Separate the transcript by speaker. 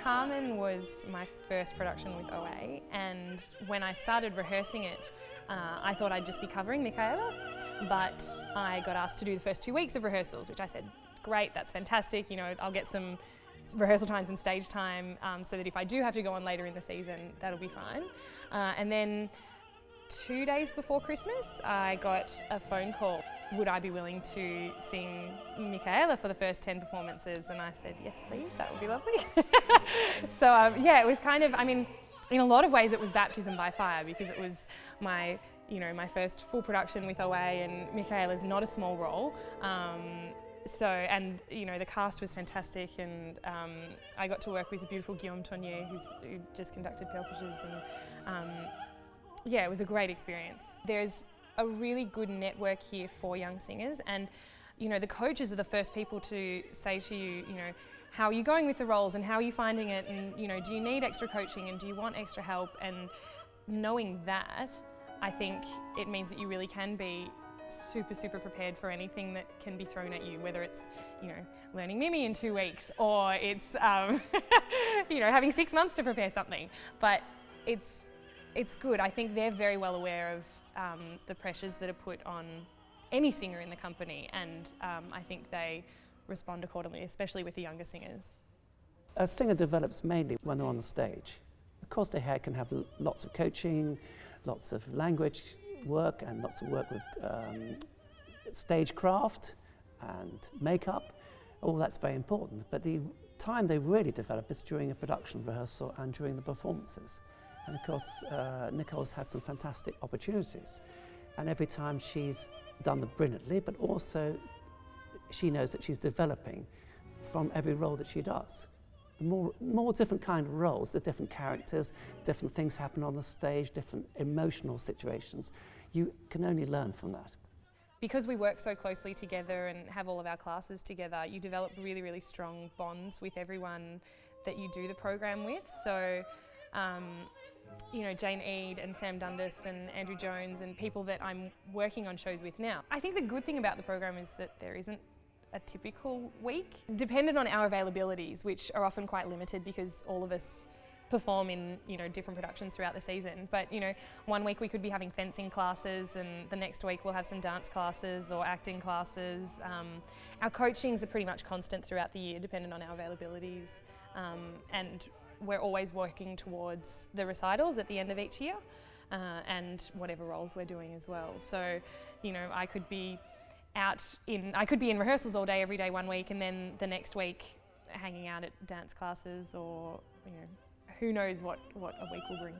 Speaker 1: Carmen was my first production with OA, and when I started rehearsing it, I thought I'd just be covering Michaela, but I got asked to do the first 2 weeks of rehearsals, which I said, great, that's fantastic, you know, I'll get some rehearsal time, some stage time, so that if I do have to go on later in the season, that'll be fine. And then 2 days before Christmas, I got a phone call. Would I be willing to sing Michaela for the first 10 performances? And I said, yes, please, that would be lovely. So yeah, it was kind of, I mean, in a lot of ways it was baptism by fire, because it was my, you know, my first full production with OA, and Michaela's not a small role. So, and you know, the cast was fantastic, and I got to work with the beautiful Guillaume Tournier, who just conducted Pale Fishes, and yeah, it was a great experience. There's a really good network here for young singers, and you know, the coaches are the first people to say to you, you know, how are you going with the roles and how are you finding it, and you know, do you need extra coaching and do you want extra help? And knowing that, I think it means that you really can be super prepared for anything that can be thrown at you, whether it's, you know, learning Mimi in 2 weeks, or it's you know, having 6 months to prepare something. But it's good. I think they're very well aware of the pressures that are put on any singer in the company, and I think they respond accordingly, especially with the younger singers.
Speaker 2: A singer develops mainly when they're on the stage. Of course, they can have lots of coaching, lots of language work, and lots of work with stagecraft and makeup. All that's very important, but the time they really develop is during a production rehearsal and during the performances. And of course, Nicole's had some fantastic opportunities, and every time she's done them brilliantly, but also she knows that she's developing from every role that she does. The more different kind of roles, the different characters, different things happen on the stage, different emotional situations. You can only learn from that.
Speaker 1: Because we work so closely together and have all of our classes together, you develop really strong bonds with everyone that you do the program with. So, you know, Jane Eade and Sam Dundas and Andrew Jones and people that I'm working on shows with now. I think the good thing about the program is that there isn't a typical week. Dependent on our availabilities, which are often quite limited because all of us perform in, you know, different productions throughout the season. But, you know, 1 week we could be having fencing classes, and the next week we'll have some dance classes or acting classes. Our coachings are pretty much constant throughout the year, dependent on our availabilities. And we're always working towards the recitals at the end of each year, and whatever roles we're doing as well. So, you know, I could be in rehearsals all day, every day 1 week, and then the next week hanging out at dance classes, or, you know, who knows what a week will bring.